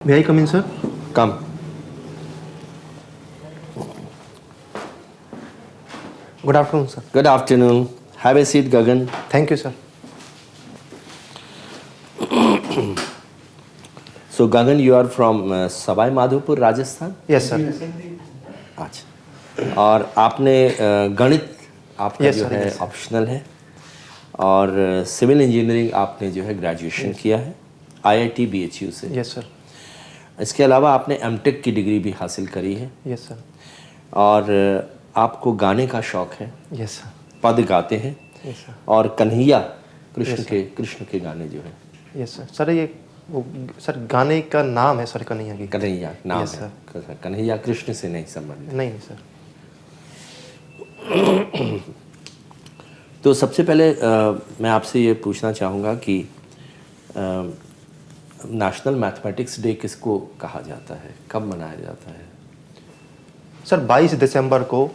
May I come in, sir? Come. Good afternoon, sir. Good afternoon. Have a seat, Gagan. Thank you, sir. So, Gagan, you are from Savai Madhopur, Rajasthan? Yes, sir. अच्छा। और आपने गणित आपका Yes, जो sir, है yes, sir. Optional है और civil engineering आपने जो है ग्रेजुएशन किया है IIT BHU से। Yes, sir. इसके अलावा आपने एमटेक की डिग्री भी हासिल करी है Yes, sir. और आपको गाने का शौक़ है, Yes, sir. पद गाते हैं Yes, sir. और कन्हैया Yes, sir. कृष्ण के गाने जो है Yes, sir. सर ये वो सर गाने का नाम है सर कन्हैया की। कन्हैया नाम Yes, है। कन्हैया कृष्ण से नहीं संबंधित। नहीं सर। तो सबसे पहले मैं आपसे ये पूछना चाहूँगा कि नेशनल मैथमेटिक्स डे किसको कहा जाता है, कब मनाया जाता है? सर 22 दिसंबर को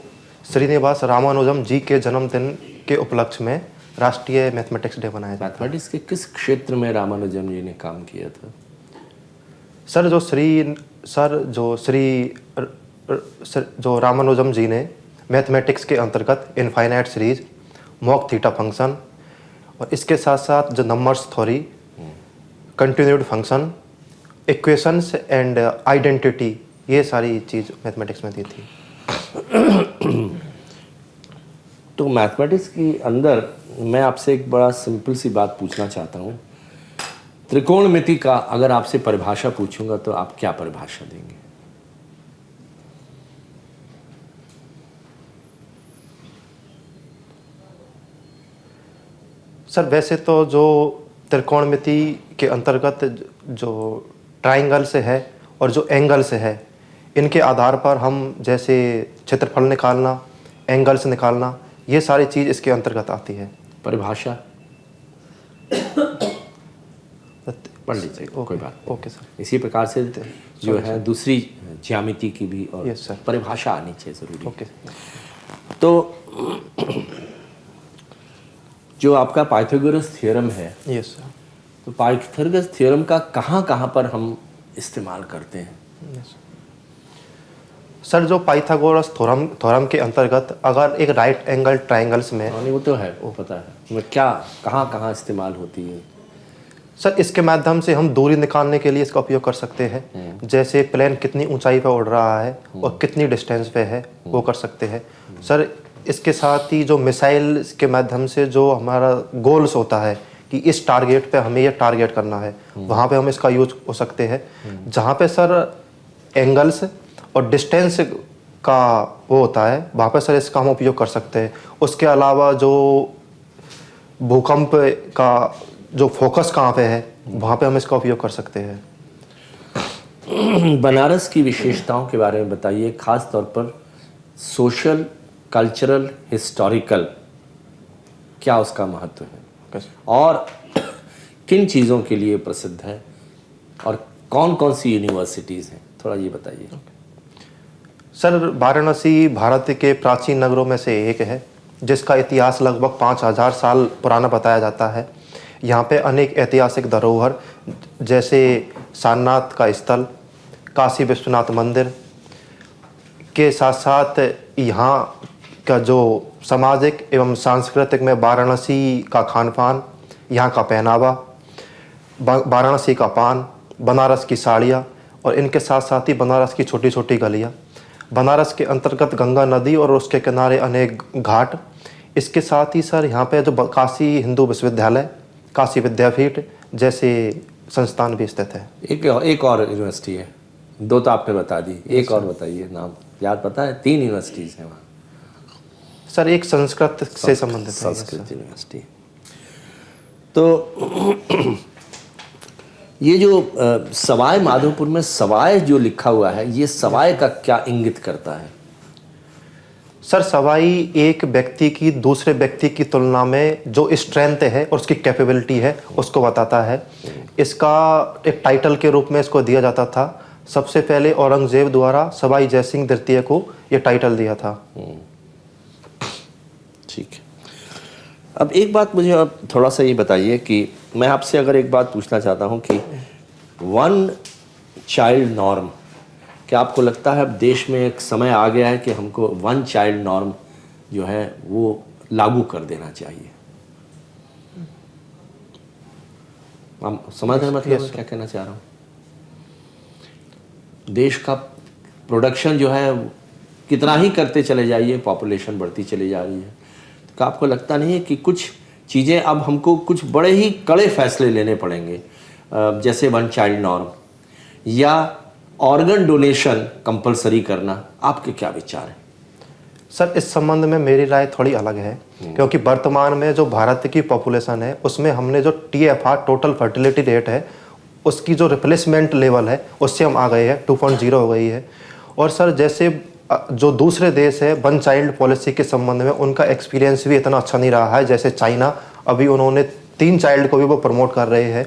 श्रीनिवास रामानुजम जी के जन्मदिन के उपलक्ष्य में राष्ट्रीय मैथमेटिक्स डे मनाया जाता है। मैथमेटिक्स के किस क्षेत्र में रामानुजम जी ने काम किया था? सर जो रामानुजम जी ने मैथमेटिक्स के अंतर्गत infinite series, mock theta function और इसके साथ साथ जो numbers theory, continued function, equations and identity, ये सारी चीज़ मैथमेटिक्स में दी थी। तो मैथमेटिक्स के अंदर मैं आपसे एक बड़ा सिंपल सी बात पूछना चाहता हूँ। त्रिकोणमिति का अगर आपसे परिभाषा पूछूंगा तो आप क्या परिभाषा देंगे? सर वैसे तो जो त्रिकोणमिति के अंतर्गत जो ट्राइंगल से है और जो एंगल से है, इनके आधार पर हम जैसे क्षेत्रफल निकालना, एंगल्स निकालना, ये सारी चीज़ इसके अंतर्गत आती है। परिभाषा पढ़ लीजिए, कोई बात नहीं। Okay sir. इसी प्रकार से जो है दूसरी ज्यामिति की भी और यस सर, परिभाषा आनी चाहिए ज़रूरी। ओके। तो जो आपका पाइथागोरस थ्योरम है, यस सर, तो पाइथागोरस थ्योरम का कहाँ कहाँ पर हम इस्तेमाल करते हैं? यस सर, जो पाइथागोरस थ्योरम के अंतर्गत अगर एक राइट एंगल ट्राइंगल्स में, नहीं वो तो है, वो पता है, क्या कहाँ कहाँ इस्तेमाल होती है? सर इसके माध्यम से हम दूरी निकालने के लिए इसका उपयोग कर सकते हैं। जैसे प्लेन कितनी ऊंचाई पर उड़ रहा है और कितनी डिस्टेंस पे है, वो कर सकते हैं। सर इसके साथ ही जो मिसाइल के माध्यम से जो हमारा गोल्स होता है कि इस टारगेट पे हमें ये टारगेट करना है, वहाँ पे हम इसका यूज हो सकते हैं। जहाँ पे सर एंगल्स और डिस्टेंस का वो होता है, वहाँ पे सर इसका हम उपयोग कर सकते हैं। उसके अलावा जो भूकंप का जो फोकस कहाँ पे है, वहाँ पे हम इसका उपयोग कर सकते हैं। बनारस की विशेषताओं के बारे में बताइए, खास तौर पर सोशल, कल्चरल, हिस्टोरिकल, क्या उसका महत्व है और किन चीज़ों के लिए प्रसिद्ध है और कौन कौन सी यूनिवर्सिटीज़ हैं, थोड़ा ये बताइए। सर वाराणसी भारत के प्राचीन नगरों में से एक है, जिसका इतिहास लगभग 5000 साल पुराना बताया जाता है। यहाँ पे अनेक ऐतिहासिक धरोहर जैसे सारनाथ का स्थल, काशी विश्वनाथ मंदिर के साथ साथ यहाँ का जो सामाजिक एवं सांस्कृतिक में वाराणसी का खान पान, यहाँ का पहनावा, वाराणसी का पान, बनारस की साड़ियाँ और इनके साथ साथ ही बनारस की छोटी छोटी गलियाँ, बनारस के अंतर्गत गंगा नदी और उसके किनारे अनेक घाट। इसके साथ ही सर यहाँ पे जो काशी हिंदू विश्वविद्यालय, काशी विद्यापीठ जैसे संस्थान भी स्थित है। एक और यूनिवर्सिटी है, दो तो आपने बता दी, एक और बताइए, नाम याद पता है? 3 यूनिवर्सिटीज़ हैं वहाँ। सर एक संस्कृत से संबंधित है, संस्कृत यूनिवर्सिटी। तो ये जो सवाई माधोपुर में सवाई जो लिखा हुआ है, ये सवाई का क्या इंगित करता है? सर सवाई एक व्यक्ति की दूसरे व्यक्ति की तुलना में जो स्ट्रेंथ है और उसकी कैपेबिलिटी है, उसको बताता है। इसका एक टाइटल के रूप में इसको दिया जाता था। सबसे पहले औरंगजेब द्वारा सवाई जयसिंह द्वितीय को ये टाइटल दिया था। ठीक है। अब एक बात मुझे अब थोड़ा सा ये बताइए कि मैं आपसे अगर एक बात पूछना चाहता हूँ कि 1 चाइल्ड नॉर्म, क्या आपको लगता है अब देश में एक समय आ गया है कि हमको वन चाइल्ड नॉर्म जो है वो लागू कर देना चाहिए? हम समझ रहे हैं मतलब मैं क्या कहना चाह रहा हूँ? देश का प्रोडक्शन जो है कितना ही करते चले जाइए, पॉपुलेशन बढ़ती चली जा रही है, तो क्या आपको लगता नहीं है कि कुछ चीज़ें अब हमको कुछ बड़े ही कड़े फैसले लेने पड़ेंगे, जैसे वन चाइल्ड नॉर्म या ऑर्गन डोनेशन कंपलसरी करना? आपके क्या विचार हैं? सर, इस संबंध में मेरी राय थोड़ी अलग है, क्योंकि वर्तमान में जो भारत की पॉपुलेशन है उसमें हमने जो TFR टोटल फर्टिलिटी रेट है उसकी जो रिप्लेसमेंट लेवल है उससे हम आ गए हैं, 2.0 हो गई है। और सर जैसे जो दूसरे देश है वन चाइल्ड पॉलिसी के संबंध में उनका एक्सपीरियंस भी इतना अच्छा नहीं रहा है। जैसे चाइना, अभी उन्होंने 3 चाइल्ड को भी वो प्रमोट कर रहे हैं।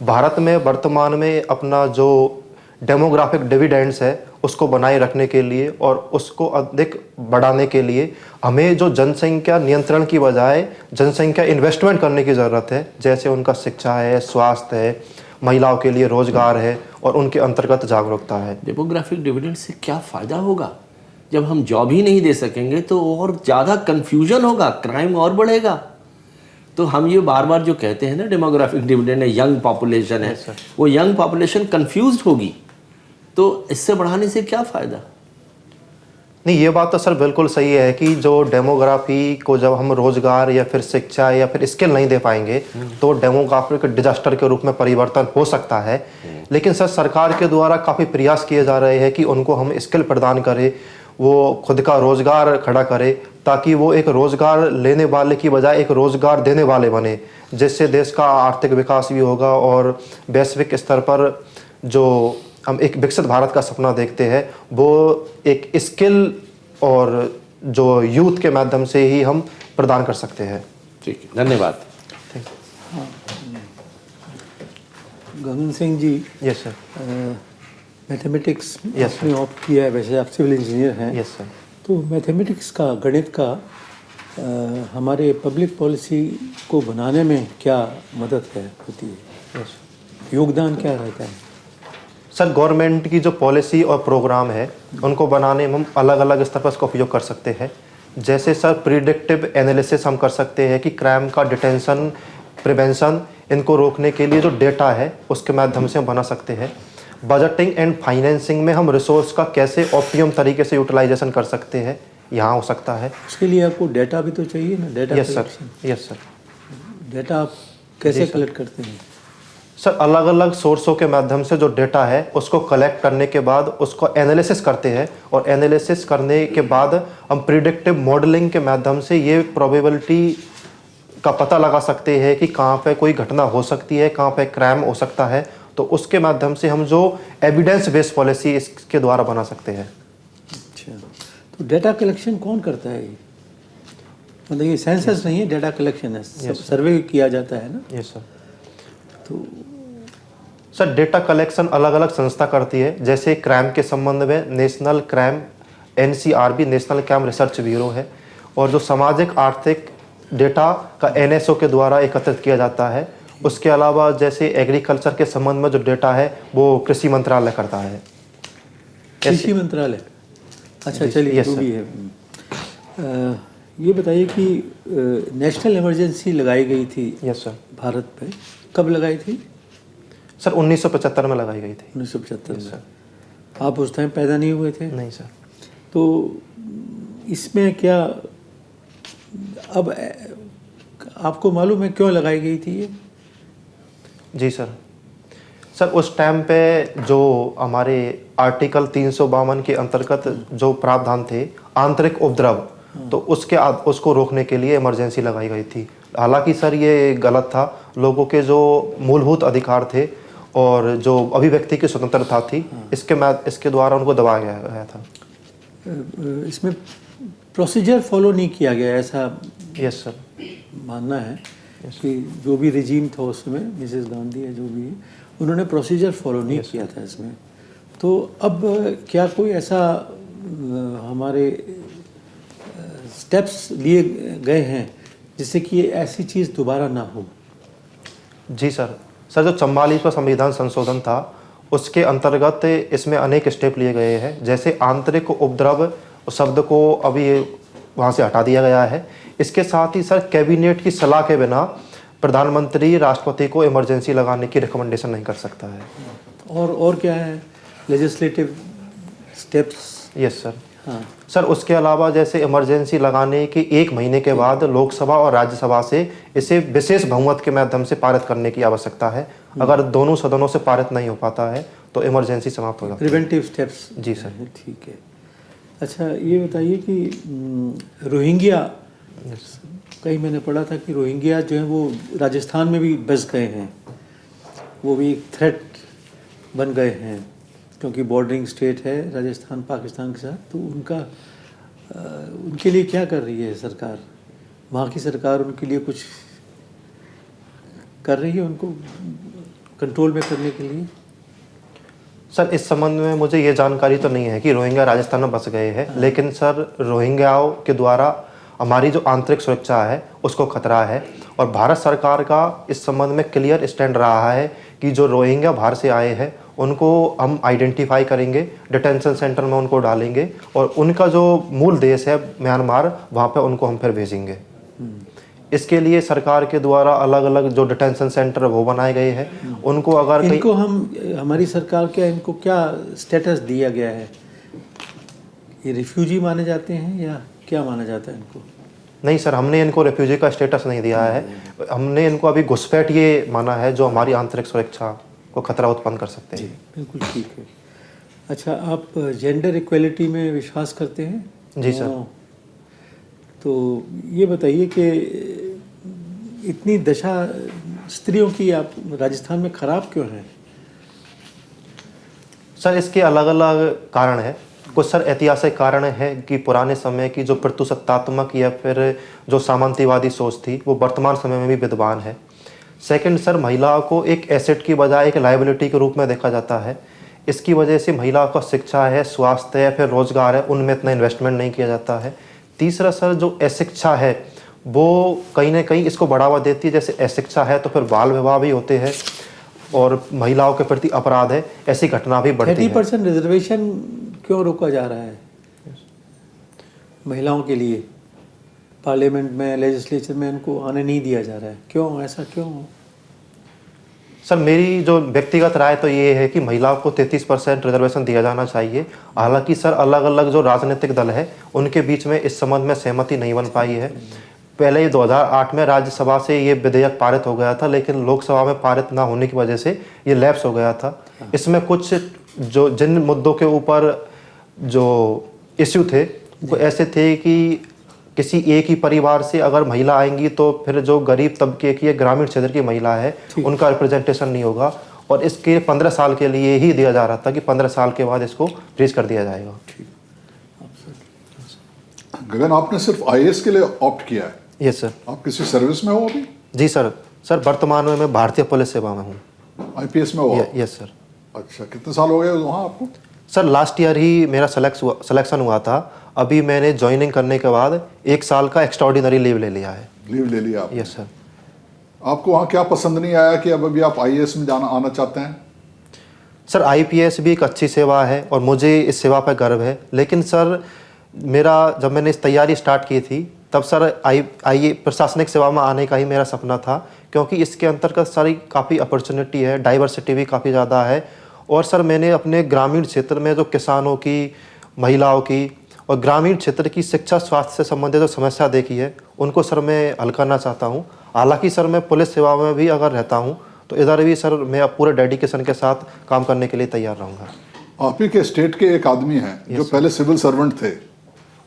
भारत में वर्तमान में अपना जो डेमोग्राफिक डिविडेंड्स है उसको बनाए रखने के लिए और उसको अधिक बढ़ाने के लिए हमें जो जनसंख्या नियंत्रण की बजाय जनसंख्या इन्वेस्टमेंट करने की ज़रूरत है। जैसे उनका शिक्षा है, स्वास्थ्य है, महिलाओं के लिए रोजगार है और उनके अंतर्गत जागरूकता है। डेमोग्राफिक डिविडेंड से क्या फ़ायदा होगा? जब हम जॉब ही नहीं दे सकेंगे तो और ज़्यादा कन्फ्यूजन होगा, क्राइम और बढ़ेगा। तो हम ये बार बार जो कहते हैं ना डेमोग्राफिक डिविडेंड है, यंग पॉपुलेशन है, वो यंग पॉपुलेशन कन्फ्यूज्ड होगी, तो इससे बढ़ाने से क्या फ़ायदा? नहीं, ये बात तो सर बिल्कुल सही है कि जो डेमोग्राफी को जब हम रोजगार या फिर शिक्षा या फिर स्किल नहीं दे पाएंगे तो डेमोग्राफिक डिजास्टर के रूप में परिवर्तन हो सकता है। लेकिन सर सरकार के द्वारा काफ़ी प्रयास किए जा रहे हैं कि उनको हम स्किल प्रदान करें, वो खुद का रोजगार खड़ा करे, ताकि वो एक रोजगार लेने वाले की बजाय एक रोजगार देने वाले बने, जिससे देश का आर्थिक विकास भी होगा और वैश्विक स्तर पर जो हम एक विकसित भारत का सपना देखते हैं वो एक स्किल और जो यूथ के माध्यम से ही हम प्रदान कर सकते हैं। ठीक है, धन्यवाद। Gagan Singh ji, yes sir. Mathematics Yes, आपने ऑप्ट किया है, वैसे आप सिविल इंजीनियर हैं। Yes sir. तो मैथमेटिक्स का, गणित का हमारे पब्लिक पॉलिसी को बनाने में क्या मदद है होती है? यस योगदान क्या रहता है? सर, गवर्नमेंट की जो पॉलिसी और प्रोग्राम है उनको बनाने में हम अलग अलग स्तर पर इसका उपयोग कर सकते हैं। जैसे सर प्रिडिक्टिव एनालिसिस हम कर सकते हैं कि क्राइम का डिटेंशन, प्रिवेंशन, इनको रोकने के लिए जो डेटा है उसके माध्यम से हम बना सकते हैं। बजटिंग एंड फाइनेंसिंग में हम रिसोर्स का कैसे ऑप्टिमम तरीके से यूटिलाइजेशन कर सकते हैं, यहाँ हो सकता है। उसके लिए आपको डेटा भी तो चाहिए ना, data yes sir. Yes sir. Data आप कैसे कलेक्ट करते हैं? सर, अलग अलग सोर्सों के माध्यम से जो डेटा है उसको कलेक्ट करने के बाद उसको एनालिसिस करते हैं और एनालिसिस करने के बाद हम प्रिडिक्टिव मॉडलिंग के माध्यम से ये प्रोबेबिलिटी का पता लगा सकते हैं कि कहाँ पे कोई घटना हो सकती है, कहाँ पे क्राइम हो सकता है। तो उसके माध्यम से हम जो एविडेंस बेस्ड पॉलिसी इसके द्वारा बना सकते हैं। अच्छा, तो डेटा कलेक्शन कौन करता है? मतलब ये सेंसस नहीं है, डेटा कलेक्शन है, सर्वे किया जाता है ना? Yes sir. तो सर, डेटा कलेक्शन अलग अलग संस्था करती है। जैसे क्राइम के संबंध में national crime NCRB, national crime research bureau है, और जो सामाजिक आर्थिक डेटा का NSO के द्वारा एकत्रित किया जाता है। उसके अलावा जैसे एग्रीकल्चर के संबंध में जो डेटा है वो कृषि मंत्रालय करता है। कृषि मंत्रालय, अच्छा चलिए, जो भी है। ये बताइए कि नेशनल इमरजेंसी लगाई गई थी यस सर। भारत पे, कब लगाई थी? सर 1975 में लगाई गई थी। 1975 में। आप उस टाइम पैदा नहीं हुए थे? नहीं सर। तो इसमें क्या अब आपको मालूम है क्यों लगाई गई थी ये? जी सर। सर, उस टाइम पे जो हमारे आर्टिकल 352 के अंतर्गत जो प्रावधान थे आंतरिक उपद्रव, तो उसको रोकने के लिए इमरजेंसी लगाई गई थी। हालांकि सर ये गलत था, लोगों के जो मूलभूत अधिकार थे और जो अभिव्यक्ति की स्वतंत्रता थी, इसके द्वारा उनको दबाया गया था। इसमें प्रोसीजर फॉलो नहीं किया गया, ऐसा यस सर मानना है कि जो भी रिजीम था उस समय, मिसेस गांधी है जो भी है, उन्होंने प्रोसीजर फॉलो नहीं किया था इसमें। तो अब क्या कोई ऐसा हमारे स्टेप्स लिए गए हैं जिससे कि ऐसी चीज़ दोबारा ना हो? जी सर। सर, जो 44वां संविधान संशोधन था उसके अंतर्गत इसमें अनेक स्टेप लिए गए हैं। जैसे आंतरिक उपद्रव शब्द को अभी वहाँ से हटा दिया गया है। इसके साथ ही सर कैबिनेट की सलाह के बिना प्रधानमंत्री राष्ट्रपति को इमरजेंसी लगाने की रिकमेंडेशन नहीं कर सकता है। और क्या है लेजिस्लेटिव स्टेप्स? Yes sir. हाँ सर उसके अलावा जैसे इमरजेंसी लगाने के 1 महीने के बाद लोकसभा और राज्यसभा से इसे विशेष बहुमत के माध्यम से पारित करने की आवश्यकता है। अगर दोनों सदनों से पारित नहीं हो पाता है तो इमरजेंसी समाप्त हो जाती है। Preventive steps. जी सर। ठीक है। अच्छा ये बताइए कि रोहिंग्या, कहीं मैंने पढ़ा था कि रोहिंग्या जो है वो राजस्थान में भी बस गए हैं, वो भी एक थ्रेट बन गए हैं क्योंकि बॉर्डरिंग स्टेट है राजस्थान पाकिस्तान के साथ। तो उनके लिए क्या कर रही है सरकार? वहाँ की सरकार उनके लिए कुछ कर रही है उनको कंट्रोल में करने के लिए? सर इस संबंध में मुझे ये जानकारी तो नहीं है कि रोहिंग्या राजस्थान में बस गए हैं। लेकिन सर रोहिंग्याओं के द्वारा हमारी जो आंतरिक सुरक्षा है उसको खतरा है और भारत सरकार का इस संबंध में क्लियर स्टैंड रहा है कि जो रोहिंग्या बाहर से आए हैं उनको हम आइडेंटिफाई करेंगे, डिटेंशन सेंटर में उनको डालेंगे और उनका जो मूल देश है म्यांमार, वहाँ पे उनको हम फिर भेजेंगे। इसके लिए सरकार के द्वारा अलग अलग जो डिटेंशन सेंटर वो बनाए गए हैं। उनको अगर इनको हमारी सरकार क्या इनको क्या स्टेटस दिया गया है? ये रिफ्यूजी माने जाते हैं या क्या माना जाता है इनको? नहीं सर, हमने इनको रेफ्यूजी का स्टेटस नहीं दिया है। हमने इनको अभी घुसपैठ ये माना है जो हमारी आंतरिक सुरक्षा को खतरा उत्पन्न कर सकते हैं। बिल्कुल ठीक है। अच्छा आप जेंडर इक्वलिटी में विश्वास करते हैं? जी सर। तो ये बताइए कि इतनी दशा स्त्रियों की आप राजस्थान में खराब क्यों है? सर इसके अलग अलग कारण हैं। कुछ सर ऐतिहासिक कारण है कि पुराने समय की जो प्रभुसत्तात्मक या फिर जो सामंतवादी सोच थी वो वर्तमान समय में भी विद्यमान है। सेकंड सर, महिलाओं को एक एसेट की बजाय एक लायबिलिटी के रूप में देखा जाता है। इसकी वजह से महिलाओं का शिक्षा है, स्वास्थ्य है, फिर रोजगार है, उनमें इतना इन्वेस्टमेंट नहीं किया जाता है। तीसरा सर, जो अशिक्षा है वो कहीं ना कहीं इसको बढ़ावा देती है। जैसे अशिक्षा है तो फिर बाल विवाह भी होते हैं और महिलाओं के प्रति अपराध है, ऐसी घटना भी बढ़ती है। 30% रिजर्वेशन क्यों रोका जा रहा है महिलाओं के लिए? पार्लियामेंट में, लेजिस्लेचर में उनको आने नहीं दिया जा रहा है, क्यों? ऐसा क्यों? सर मेरी जो व्यक्तिगत राय तो ये है कि महिलाओं को 33% रिजर्वेशन दिया जाना चाहिए। हालांकि सर अलग अलग जो राजनीतिक दल है उनके बीच में इस संबंध में सहमति नहीं बन पाई है। पहले 2008 में राज्यसभा से ये विधेयक पारित हो गया था, लेकिन लोकसभा में पारित ना होने की वजह से ये लैप्स हो गया था। इसमें कुछ जो जिन मुद्दों के ऊपर जो इश्यू थे वो ऐसे थे कि किसी एक ही परिवार से अगर महिला आएंगी तो फिर जो गरीब तबके की ग्रामीण क्षेत्र की महिला है उनका रिप्रेजेंटेशन नहीं होगा और इसके 15 साल के लिए ही दिया जा रहा था कि 15 साल के बाद इसको फ्रीज कर दिया जाएगा। गगन, आपने सिर्फ आईएएस के लिए ऑप्ट किया है? Yes sir. आप किसी सर्विस में हो अभी? जी सर। सर वर्तमान में मैं भारतीय पुलिस सेवा में हूँ। आईपीएस में हो? Yes sir. अच्छा, कितने साल हो गए वहाँ आपको? सर लास्ट ईयर ही मेरा सिलेक्शन हुआ था। अभी मैंने ज्वाइनिंग करने के बाद 1 साल का एक्स्ट्राऑर्डिनरी लीव ले लिया है। लीव ले लिया आपने? Yes sir. आपको वहाँ क्या पसंद नहीं आया कि अब अभी आप आईएएस में आना चाहते हैं? सर आईपीएस भी एक अच्छी सेवा है और मुझे इस सेवा पर गर्व है। लेकिन सर जब मैंने इस तैयारी स्टार्ट की थी तब सर प्रशासनिक सेवा में आने का ही मेरा सपना था, क्योंकि इसके अंतर्गत सारी काफ़ी अपॉर्चुनिटी है, डाइवर्सिटी भी काफ़ी ज़्यादा है। और सर मैंने अपने ग्रामीण क्षेत्र में जो किसानों की, महिलाओं की और ग्रामीण क्षेत्र की शिक्षा स्वास्थ्य से संबंधित जो समस्या देखी है उनको सर मैं हल करना चाहता हूँ। हालांकि सर मैं पुलिस सेवा में भी अगर रहता हूँ तो इधर भी सर मैं पूरे डेडिकेशन के साथ काम करने के लिए तैयार रहूँगा। आप ही के स्टेट के एक आदमी हैं जो पहले सिविल सर्वेंट थे,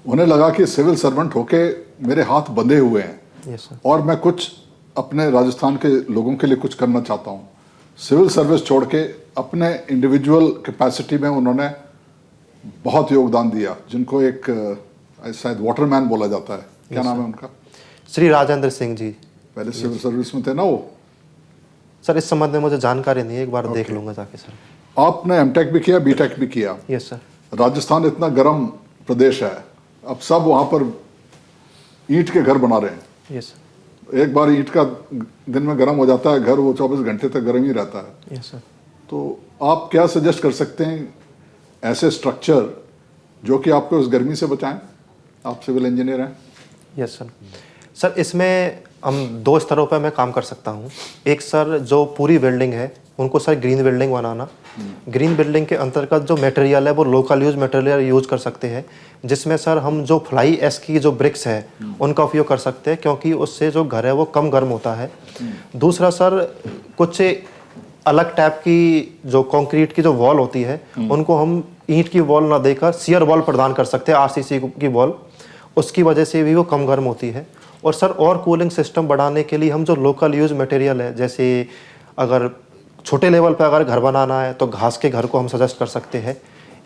उन्हें लगा कि सिविल सर्वेंट होके मेरे हाथ बंधे हुए हैं और मैं कुछ अपने राजस्थान के लोगों के लिए कुछ करना चाहता हूँ। सिविल सर्विस छोड़ के अपने इंडिविजुअल कैपेसिटी में उन्होंने बहुत योगदान दिया, जिनको एक शायद वाटरमैन बोला जाता है। क्या नाम है उनका? श्री राजेंद्र सिंह जी। पहले सिविल सर्विस में थे ना वो? सर इस संबंध में मुझे जानकारी नहीं है, एक बार देख लूंगा जाके सर। आपने एमटेक भी किया, बीटेक भी किया? Yes sir. राजस्थान इतना गर्म प्रदेश है, अब सब वहाँ पर ईंट के घर बना रहे हैं। यस एक बार ईंट का दिन में गर्म हो जाता है घर, वो 24 घंटे तक गर्म ही रहता है। Yes sir. तो आप क्या सजेस्ट कर सकते हैं ऐसे स्ट्रक्चर जो कि आपको उस गर्मी से बचाएं? आप सिविल इंजीनियर हैं। Yes sir. सर इसमें हम 2 स्तरों पर मैं काम कर सकता हूँ। एक सर जो पूरी बिल्डिंग है उनको सर ग्रीन बिल्डिंग बनाना। ग्रीन बिल्डिंग के अंतर्गत जो मटेरियल है वो लोकल यूज मटेरियल यूज कर सकते हैं, जिसमें सर हम जो फ्लाई एश की जो ब्रिक्स है उनका उपयोग कर सकते हैं, क्योंकि उससे जो घर है वो कम गर्म होता है। दूसरा सर कुछ अलग टाइप की जो कंक्रीट की जो वॉल होती है उनको हम ईंट की वॉल ना देकर शियर वॉल प्रदान कर सकते हैं, आरसीसी की वॉल। उसकी वजह से भी वो कम गर्म होती है। और सर और कूलिंग सिस्टम बढ़ाने के लिए हम जो लोकल यूज मटेरियल है, जैसे अगर छोटे लेवल पे अगर घर बनाना है तो घास के घर को हम सजेस्ट कर सकते हैं।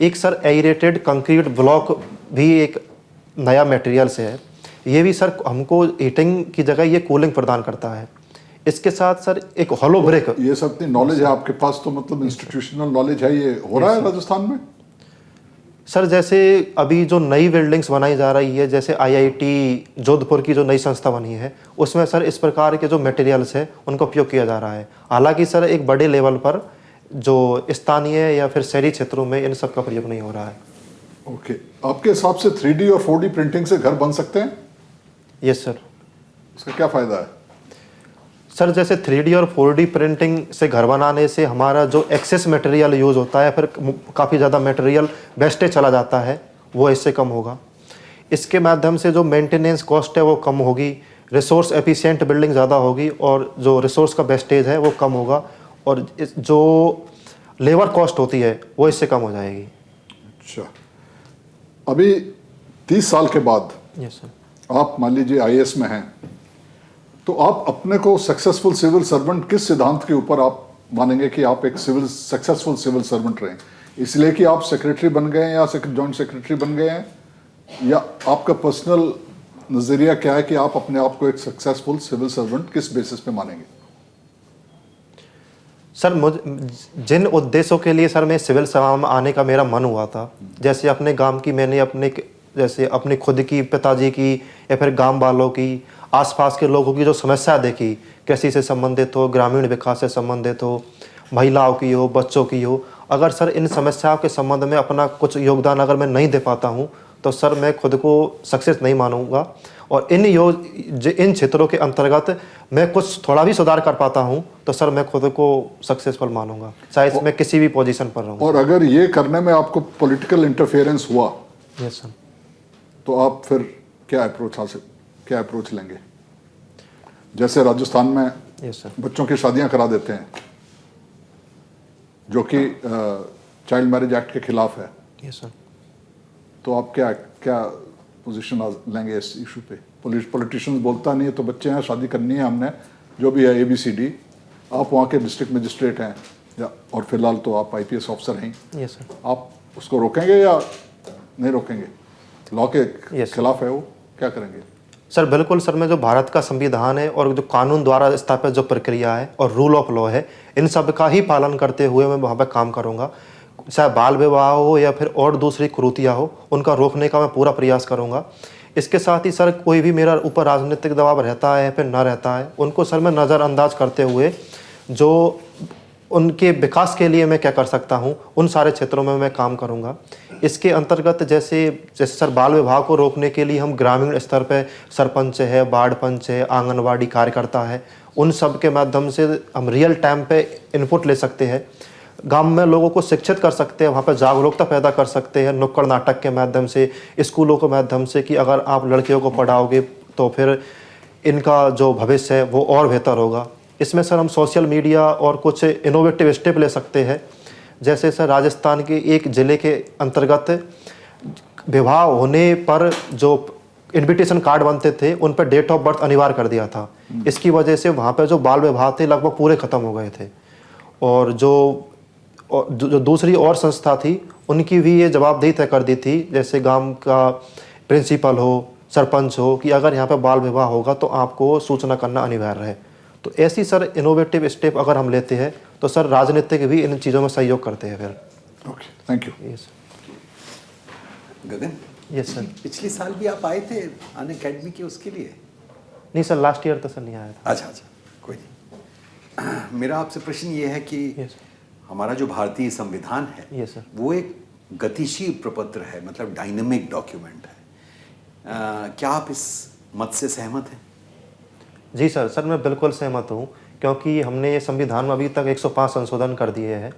एक सर एरेटेड कंक्रीट ब्लॉक भी एक नया मटेरियल से है, ये भी सर हमको हीटिंग की जगह ये कूलिंग प्रदान करता है। इसके साथ सर एक हॉलो ब्रिक। ये सब इतनी नॉलेज है आपके पास, तो मतलब इंस्टीट्यूशनल नॉलेज है, ये हो रहा है राजस्थान में? सर जैसे अभी जो नई बिल्डिंग्स बनाई जा रही है, जैसे आईआईटी जोधपुर की जो नई संस्था बनी है, उसमें सर इस प्रकार के जो मटेरियल्स है उनका उपयोग किया जा रहा है। हालांकि सर एक बड़े लेवल पर जो स्थानीय या फिर शहरी क्षेत्रों में इन सब का प्रयोग नहीं हो रहा है। ओके, आपके हिसाब से 3D और 4D प्रिंटिंग से घर बन सकते हैं? Yes sir. उसका क्या फायदा है? सर जैसे 3D और 4D प्रिंटिंग से घर बनाने से हमारा जो एक्सेस मटेरियल यूज़ होता है, फिर काफ़ी ज़्यादा मटेरियल वेस्टेज चला जाता है, वो इससे कम होगा। इसके माध्यम से जो मेंटेनेंस कॉस्ट है वो कम होगी, रिसोर्स एफिशिएंट बिल्डिंग ज़्यादा होगी और जो रिसोर्स का वेस्टेज है वो कम होगा, और जो लेबर कॉस्ट होती है वो इससे कम हो जाएगी। अच्छा, अभी 30 साल के बाद यस सर। आप मान लीजिए आईएएस में हैं, तो आप अपने को सक्सेसफुल सिविल सर्वेंट किस सिद्धांत के ऊपर आप मानेंगे कि आप एक सक्सेसफुल सिविल सर्वेंट रहे? इसलिए कि आप सेक्रेटरी बन गए हैं या जॉइंट सेक्रेटरी बन गए हैं, या आपका पर्सनल नजरिया क्या है कि आप अपने आप को एक सक्सेसफुल सिविल सर्वेंट किस बेसिस पे मानेंगे? सर जिन उद्देश्यों के लिए सर मैं सिविल सेवा में आने का मेरा मन हुआ था, जैसे अपने गांव की मैंने अपनी खुद की, पिताजी की, या फिर गांव वालों की, आसपास के लोगों की जो समस्या देखी, कृषि से संबंधित हो, ग्रामीण विकास से संबंधित हो, महिलाओं की हो, बच्चों की हो, अगर सर इन समस्याओं के संबंध में अपना कुछ योगदान अगर मैं नहीं दे पाता हूं तो सर मैं खुद को सक्सेस नहीं मानूंगा। और इन क्षेत्रों के अंतर्गत मैं कुछ थोड़ा भी सुधार कर पाता हूं तो सर मैं खुद को सक्सेसफुल मानूंगा, चाहे मैं किसी भी पोजीशन पर रहूं। और अगर ये करने में आपको पॉलिटिकल इंटरफेरेंस हुआ, यस सर, तो आप फिर क्या अप्रोच लेंगे? जैसे राजस्थान में यस सर, बच्चों की शादियां करा देते हैं, जो कि चाइल्ड मैरिज एक्ट के खिलाफ है, यस सर। तो आप क्या पोजीशन लेंगे इस इशू पे? पॉलिटिशियंस बोलता नहीं है तो बच्चे हैं, शादी करनी है हमने, जो भी है ABCD, आप वहाँ के डिस्ट्रिक्ट मजिस्ट्रेट हैं और फिलहाल तो आप IPS ऑफिसर हैं, यस सर। आप उसको रोकेंगे या नहीं रोकेंगे? लॉ के Yes. खिलाफ है वो, क्या करेंगे? सर बिल्कुल सर, मैं जो भारत का संविधान है और जो कानून द्वारा स्थापित जो प्रक्रिया है और रूल ऑफ लॉ है, इन सब का ही पालन करते हुए मैं वहाँ पर काम करूँगा। चाहे बाल विवाह हो या फिर और दूसरी कुरीतियाँ हो, उनका रोकने का मैं पूरा प्रयास करूँगा। इसके साथ ही सर कोई भी मेरा ऊपर राजनीतिक दबाव रहता है फिर ना रहता है, उनको सर मैं नज़रअंदाज करते हुए जो उनके विकास के लिए मैं क्या कर सकता हूँ, उन सारे क्षेत्रों में मैं काम करूँगा। इसके अंतर्गत जैसे सर बाल विवाह को रोकने के लिए हम ग्रामीण स्तर पे सरपंच है, वार्ड पंच है, आंगनवाड़ी कार्यकर्ता है, उन सब के माध्यम से हम रियल टाइम पे इनपुट ले सकते हैं। गांव में लोगों को शिक्षित कर सकते हैं, वहाँ पर जागरूकता पैदा कर सकते हैं नुक्कड़ नाटक के माध्यम से, स्कूलों के माध्यम से, कि अगर आप लड़कियों को पढ़ाओगे तो फिर इनका जो भविष्य है वो और बेहतर होगा। इसमें सर हम सोशल मीडिया और कुछ इनोवेटिव स्टेप ले सकते हैं। जैसे सर राजस्थान के एक ज़िले के अंतर्गत विवाह होने पर जो इनविटेशन कार्ड बनते थे उन पर डेट ऑफ बर्थ अनिवार्य कर दिया था। इसकी वजह से वहाँ पर जो बाल विवाह थे लगभग पूरे ख़त्म हो गए थे। और जो दूसरी और संस्था थी उनकी भी ये जवाबदेही तय कर दी थी, जैसे गांव का प्रिंसिपल हो, सरपंच हो, कि अगर यहाँ पर बाल विवाह होगा तो आपको सूचना करना अनिवार्य है। तो ऐसी सर इनोवेटिव स्टेप अगर हम लेते हैं तो सर राजनीतिक भी इन चीज़ों में सहयोग करते हैं फिर। Okay, thank you. Yes Gagan, yes sir. पिछले साल भी आप आए थे अन अकेडमी के उसके लिए? नहीं सर, लास्ट ईयर तो सर नहीं आया था। अच्छा, कोई नहीं। मेरा आपसे प्रश्न ये है कि यस हमारा जो भारतीय संविधान है Yes, sir. वो एक गतिशील प्रपत्र है, मतलब डायनेमिक डॉक्यूमेंट है। क्या आप इस मत से सहमत हैं? जी सर मैं बिल्कुल सहमत हूँ, क्योंकि हमने ये संविधान में अभी तक 105 संशोधन कर दिए हैं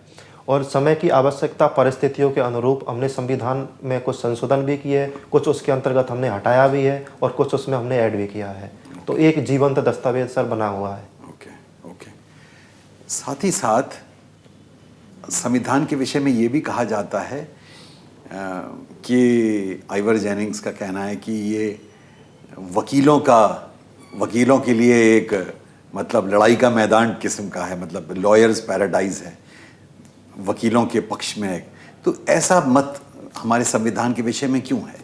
और समय की आवश्यकता परिस्थितियों के अनुरूप हमने संविधान में कुछ संशोधन भी किए हैं, कुछ उसके अंतर्गत हमने हटाया भी है और कुछ उसमें हमने ऐड भी किया है। तो एक जीवंत दस्तावेज सर बना हुआ है। ओके। साथ ही साथ संविधान के विषय में ये भी कहा जाता है कि आइवर जेनिंग्स का कहना है कि ये वकीलों के लिए एक मतलब लड़ाई का मैदान किस्म का है, मतलब लॉयर्स पैराडाइज है वकीलों के पक्ष में। तो ऐसा मत हमारे संविधान के विषय में क्यों है?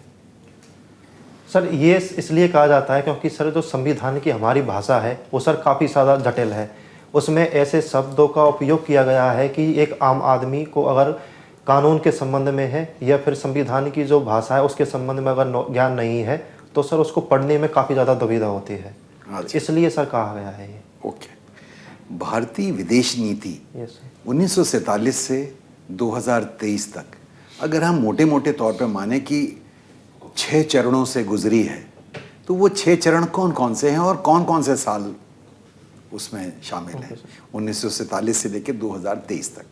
सर ये इसलिए कहा जाता है क्योंकि सर जो संविधान की हमारी भाषा है वो सर काफ़ी ज़्यादा जटिल है। उसमें ऐसे शब्दों का उपयोग किया गया है कि एक आम आदमी को अगर कानून के संबंध में है या फिर संविधान की जो भाषा है उसके संबंध में अगर ज्ञान नहीं है तो सर उसको पढ़ने में काफ़ी ज़्यादा दुविधा होती है। इसलिए सर कहा गया है ये। ओके। भारतीय विदेश नीति यस 1947 से 2023 तक अगर हम मोटे मोटे तौर पे माने कि 6 चरणों से गुजरी है, तो वो 6 चरण कौन कौन से हैं और कौन कौन से साल उसमें शामिल हैं 1947 से लेकर 2023 तक?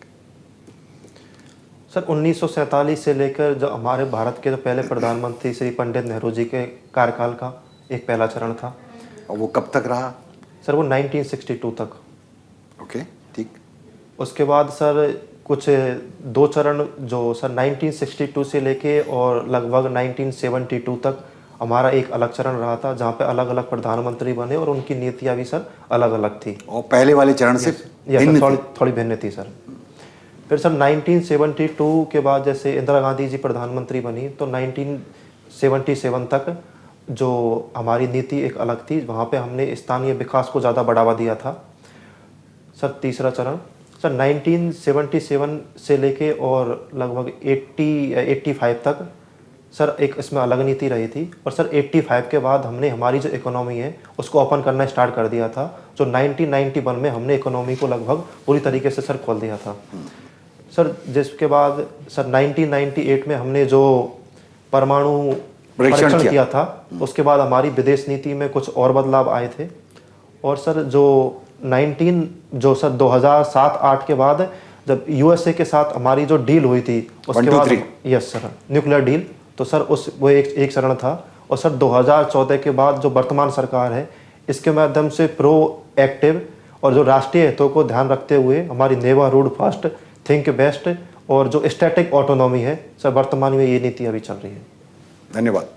सर 1947 से लेकर जो हमारे भारत के जो पहले प्रधानमंत्री श्री पंडित नेहरू जी के कार्यकाल का एक पहला चरण था। और वो कब तक रहा? सर वो 1962 तक। ओके, ठीक। उसके बाद सर कुछ 2 चरण जो सर 1962 से लेके और लगभग 1972 तक हमारा एक अलग चरण रहा था, जहाँ पे अलग अलग प्रधानमंत्री बने और उनकी नीतियाँ भी सर अलग अलग थी। और पहले वाले चरण से भिन्न थी? थोड़ी भिन्न थी सर। फिर सर 1972 के बाद जैसे इंदिरा गांधी जी प्रधानमंत्री बनी तो 1977 तक जो हमारी नीति एक अलग थी, वहाँ पे हमने स्थानीय विकास को ज़्यादा बढ़ावा दिया था। सर तीसरा चरण सर 1977 से लेके और लगभग 85 तक सर एक इसमें अलग नीति रही थी। और सर 85 के बाद हमने हमारी जो इकोनॉमी है उसको ओपन करना स्टार्ट कर दिया था, जो 1991 में हमने इकोनॉमी को लगभग पूरी तरीके से सर खोल दिया था। सर जिसके बाद सर 1998 में हमने जो परमाणु परीक्षण किया था, उसके बाद हमारी विदेश नीति में कुछ और बदलाव आए थे। और सर जो 2007-8 के बाद जब यूएसए के साथ हमारी जो डील हुई थी उसके बाद यस सर न्यूक्लियर डील, तो सर वो एक चरण था। और सर 2014 के बाद जो वर्तमान सरकार है इसके माध्यम से प्रो एक्टिव और जो राष्ट्रीय हितों को ध्यान रखते हुए हमारी never rude fast think best और जो स्टैटिक ऑटोनॉमी है सर वर्तमान में ये नीति अभी चल रही है। धन्यवाद।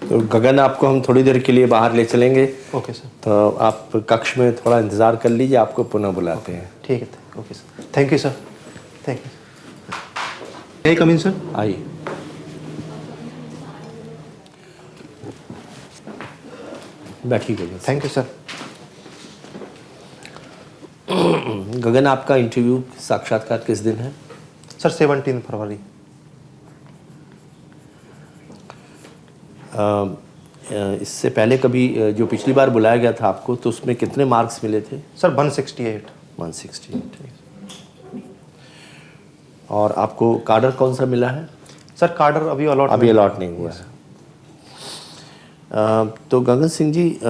तो गगन, आपको हम थोड़ी देर के लिए बाहर ले चलेंगे। Okay sir. तो आप कक्ष में थोड़ा इंतज़ार कर लीजिए, आपको पुनः बुलाते हैं। ठीक है। Okay sir, thank you sir. Thank you. May I come in, sir? आइए। बैठिए Gagan. Thank you sir. Gagan, आपका इंटरव्यू साक्षात्कार किस दिन है? सर 17 फरवरी। इससे पहले कभी जो पिछली बार बुलाया गया था आपको, तो उसमें कितने मार्क्स मिले थे? सर 168। 168। और आपको कार्डर कौन सा मिला है? सर कार्डर अभी अलॉट नहीं हुआ है। तो गगन सिंह जी,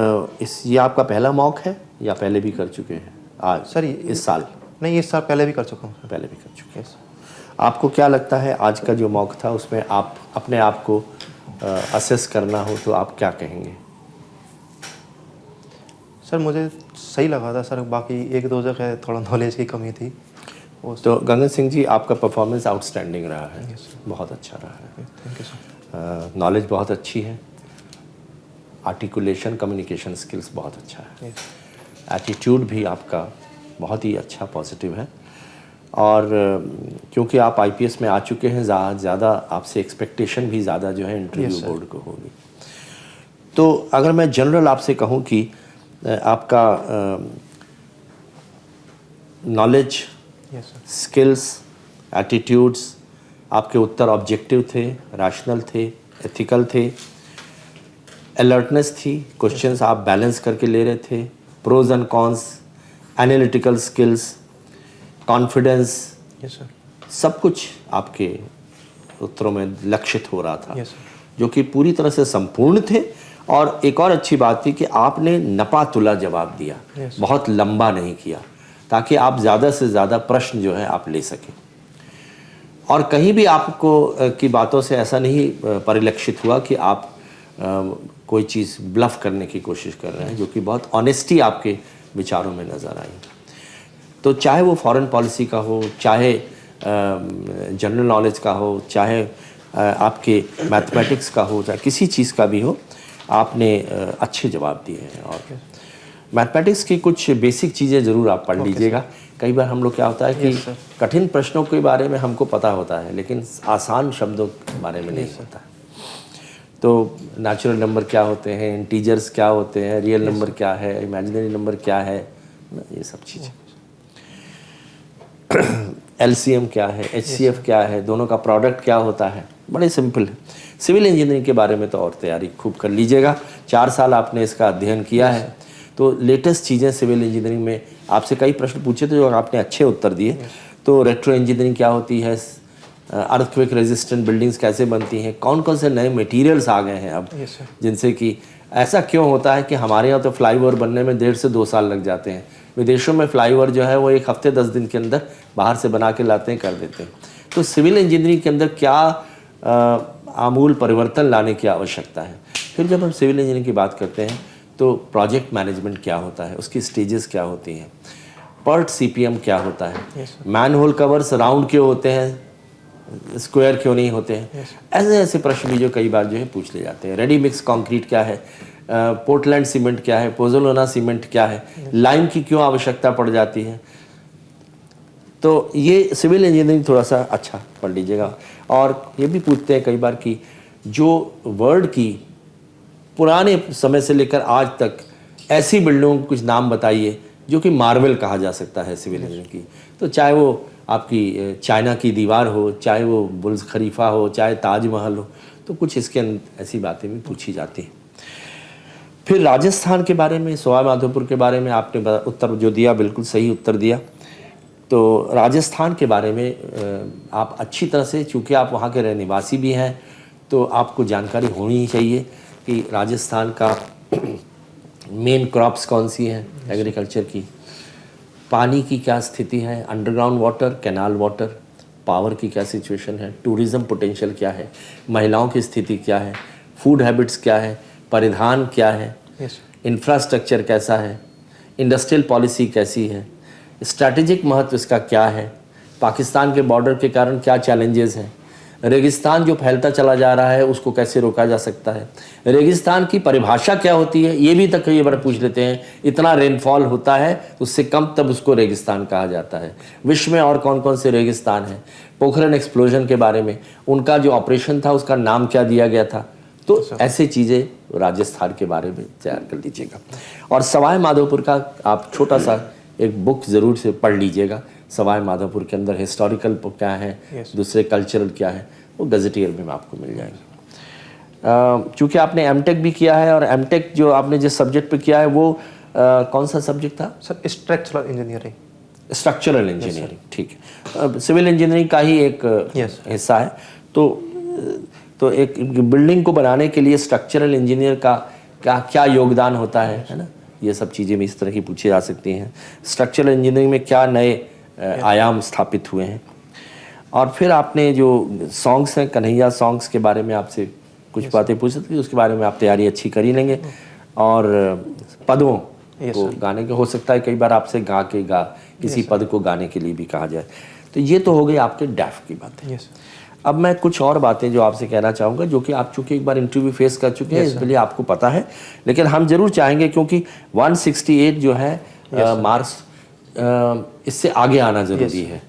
ये आपका पहला मॉक है या पहले भी कर चुके हैं? आज सर इस साल? नहीं, इस साल पहले भी कर चुका हूँ। पहले भी कर चुके हैं। आपको क्या लगता है आज का जो मॉक था उसमें आप अपने आप को असेस करना हो तो आप क्या कहेंगे? सर मुझे सही लगा था सर, बाकी 1-2 जगह थोड़ा नॉलेज की कमी थी। तो गगन सिंह जी, आपका परफॉर्मेंस आउटस्टैंडिंग रहा है। बहुत अच्छा रहा है। Thank you sir. नॉलेज बहुत अच्छी है, आर्टिकुलेशन कम्युनिकेशन स्किल्स बहुत अच्छा है, एटीट्यूड भी आपका बहुत ही अच्छा पॉजिटिव है। और क्योंकि आप आईपीएस में आ चुके हैं, ज़्यादा आपसे एक्सपेक्टेशन भी ज़्यादा जो है इंटरव्यू बोर्ड को होगी। तो अगर मैं जनरल आपसे कहूँ कि आपका नॉलेज, स्किल्स, एटीट्यूड्स, आपके उत्तर ऑब्जेक्टिव थे, रैशनल थे, एथिकल थे, अलर्टनेस थी, क्वेश्चंस आप बैलेंस करके ले रहे थे, pros and cons analytical skills, confidence, yes sir, सब कुछ आपके उत्तरों में लक्षित हो रहा था, यस सर, जो कि पूरी तरह से संपूर्ण थे। और एक और अच्छी बात थी कि आपने नपा तुला जवाब दिया, Yes. बहुत लंबा नहीं किया, ताकि आप ज़्यादा से ज़्यादा प्रश्न जो है आप ले सकें। और कहीं भी आपको की बातों से ऐसा नहीं परिलक्षित हुआ कि आप कोई चीज़ ब्लफ करने की कोशिश कर रहे हैं, जो कि बहुत ऑनेस्टी आपके विचारों में नज़र आई। तो चाहे वो फॉरेन पॉलिसी का हो, चाहे जनरल नॉलेज का हो, चाहे आपके मैथमेटिक्स का हो, चाहे किसी चीज़ का भी हो, आपने अच्छे जवाब दिए हैं। और मैथमेटिक्स की कुछ बेसिक चीज़ें ज़रूर आप पढ़ लीजिएगा। कई बार हम लोग क्या होता है कि कठिन प्रश्नों के बारे में हमको पता होता है, लेकिन आसान शब्दों के बारे में नहीं होता है। तो नेचुरल नंबर क्या होते हैं, इंटीजर्स क्या होते हैं, रियल नंबर क्या है, इमेजिनरी नंबर क्या है, ये सब चीज़ें। एलसीएम क्या है, एचसीएफ क्या है, दोनों का प्रोडक्ट क्या होता है, बड़े सिंपल है। सिविल इंजीनियरिंग के बारे में तो और तैयारी खूब कर लीजिएगा। 4 साल आपने इसका अध्ययन किया है, तो लेटेस्ट चीज़ें सिविल इंजीनियरिंग में आपसे कई प्रश्न पूछे थे जो आपने अच्छे उत्तर दिए। तो रेट्रो इंजीनियरिंग क्या होती है, अर्थक्वेक रेजिस्टेंट बिल्डिंग्स कैसे बनती हैं, कौन कौन से नए मटेरियल्स आ गए हैं अब, जिनसे कि ऐसा क्यों होता है कि हमारे यहाँ तो फ्लाईओवर बनने में 1.5 से 2 साल लग जाते हैं, विदेशों में फ्लाईओवर जो है वो 1 हफ्ते 10 दिन के अंदर बाहर से बना के लाते हैं, कर देते हैं। तो सिविल इंजीनियरिंग के अंदर क्या आमूल परिवर्तन लाने की आवश्यकता है। फिर जब हम सिविल इंजीनियरिंग की बात करते हैं तो प्रोजेक्ट मैनेजमेंट क्या होता है, उसकी स्टेजेस क्या होती हैं, पर्ट सीपीएम क्या होता है, मैनहोल कवर्स राउंड क्यों होते हैं, स्क्वायर क्यों नहीं होते हैं, ऐसे ऐसे प्रश्न भी जो कई बार जो है पूछ ले जाते हैं। रेडी मिक्स कंक्रीट क्या है, पोर्टलैंड सीमेंट क्या है, पोज़ोलाना सीमेंट क्या है, लाइम की क्यों आवश्यकता पड़ जाती है। तो ये सिविल इंजीनियरिंग थोड़ा सा अच्छा पढ़ लीजिएगा। और ये भी पूछते हैं कई बार कि जो वर्ल्ड की पुराने समय से लेकर आज तक ऐसी बिल्डिंगों के कुछ नाम बताइए जो कि मार्वल कहा जा सकता है सिविल इंजीनियरिंग की। तो चाहे वो आपकी चाइना की दीवार हो, चाहे वो बुर्ज खलीफा हो, चाहे ताजमहल हो, तो कुछ इसके अंदर ऐसी बातें भी पूछी जाती हैं। फिर राजस्थान के बारे में, सवाई माधोपुर के बारे में आपने उत्तर जो दिया बिल्कुल सही उत्तर दिया। तो राजस्थान के बारे में आप अच्छी तरह से, चूँकि आप वहाँ के निवासी भी हैं, तो आपको जानकारी होनी ही चाहिए कि राजस्थान का मेन क्रॉप्स कौन सी हैं एग्रीकल्चर की, पानी की क्या स्थिति है, underground water, canal water, power की क्या सिचुएशन है, टूरिज़्म पोटेंशियल क्या है, महिलाओं की स्थिति क्या है, फूड हैबिट्स क्या है, परिधान क्या है, इंफ्रास्ट्रक्चर कैसा है, इंडस्ट्रियल पॉलिसी कैसी है, स्ट्रैटेजिक महत्व इसका क्या है, पाकिस्तान के बॉर्डर के कारण क्या चैलेंजेस हैं, रेगिस्तान जो फैलता चला जा रहा है उसको कैसे रोका जा सकता है, रेगिस्तान की परिभाषा क्या होती है, ये भी तक कई बार पूछ लेते हैं। इतना रेनफॉल होता है तो उससे कम तब उसको रेगिस्तान कहा जाता है। विश्व में और कौन कौन से रेगिस्तान हैं, पोखरण एक्सप्लोजन के बारे में, उनका जो ऑपरेशन था उसका नाम क्या दिया गया था। तो ऐसे चीज़ें राजस्थान के बारे में तैयार कर लीजिएगा। और सवाई माधोपुर का आप छोटा सा एक बुक ज़रूर से पढ़ लीजिएगा। सवाई माधोपुर के अंदर हिस्टोरिकल क्या है, दूसरे कल्चरल क्या है, वो गजेटियर में आपको मिल जाएंगे। चूँकि आपने एमटेक भी किया है, और एमटेक जो आपने जिस सब्जेक्ट पे किया है वो कौन सा सब्जेक्ट था sir? Structural engineering. Structural engineering, ठीक है। सिविल इंजीनियरिंग का ही एक हिस्सा है। तो एक बिल्डिंग को बनाने के लिए स्ट्रक्चरल इंजीनियर का क्या योगदान होता है ना, ये सब चीज़ें भी इस तरह की पूछी जा सकती हैं। स्ट्रक्चरल इंजीनियरिंग में क्या नए आयाम स्थापित हुए हैं। और फिर आपने जो सॉन्ग्स हैं, कन्हैया सॉन्ग्स के बारे में आपसे कुछ बातें पूछ सकती थी, उसके बारे में आप तैयारी अच्छी कर ही लेंगे। और पदों को गाने के हो सकता है कई बार आपसे किसी पद को गाने के लिए भी कहा जाए। तो ये तो हो गई आपके डैफ की बातें। अब मैं कुछ और बातें जो आपसे कहना चाहूँगा, जो कि आप चूँकि एक बार इंटरव्यू फेस कर चुके हैं, इसलिए आपको पता है, लेकिन हम जरूर चाहेंगे क्योंकि 168 जो है मार्क्स, इससे आगे आना ज़रूरी है।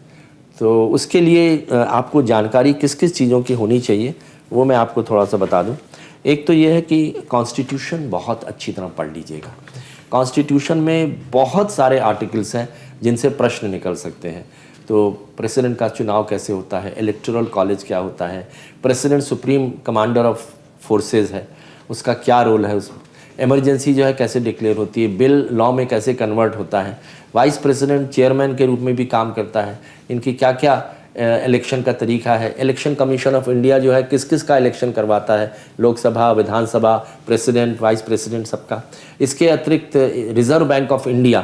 तो उसके लिए आपको जानकारी किस किस चीज़ों की होनी चाहिए वो मैं आपको थोड़ा सा बता दूं। एक तो ये है कि कॉन्स्टिट्यूशन बहुत अच्छी तरह पढ़ लीजिएगा। कॉन्स्टिट्यूशन में बहुत सारे आर्टिकल्स हैं जिनसे प्रश्न निकल सकते हैं। तो प्रेसिडेंट का चुनाव कैसे होता है, इलेक्टोरल कॉलेज क्या होता है, president supreme commander of forces है, उसका क्या रोल है, उस इमरजेंसी जो है कैसे डिक्लेयर होती है, बिल लॉ में कैसे कन्वर्ट होता है, वाइस प्रेसिडेंट चेयरमैन के रूप में भी काम करता है, इनकी क्या क्या इलेक्शन का तरीका है, इलेक्शन कमीशन ऑफ इंडिया जो है किस किस का इलेक्शन करवाता है, लोकसभा, विधानसभा, प्रेसिडेंट, वाइस प्रेसिडेंट, सबका। इसके अतिरिक्त रिजर्व बैंक ऑफ इंडिया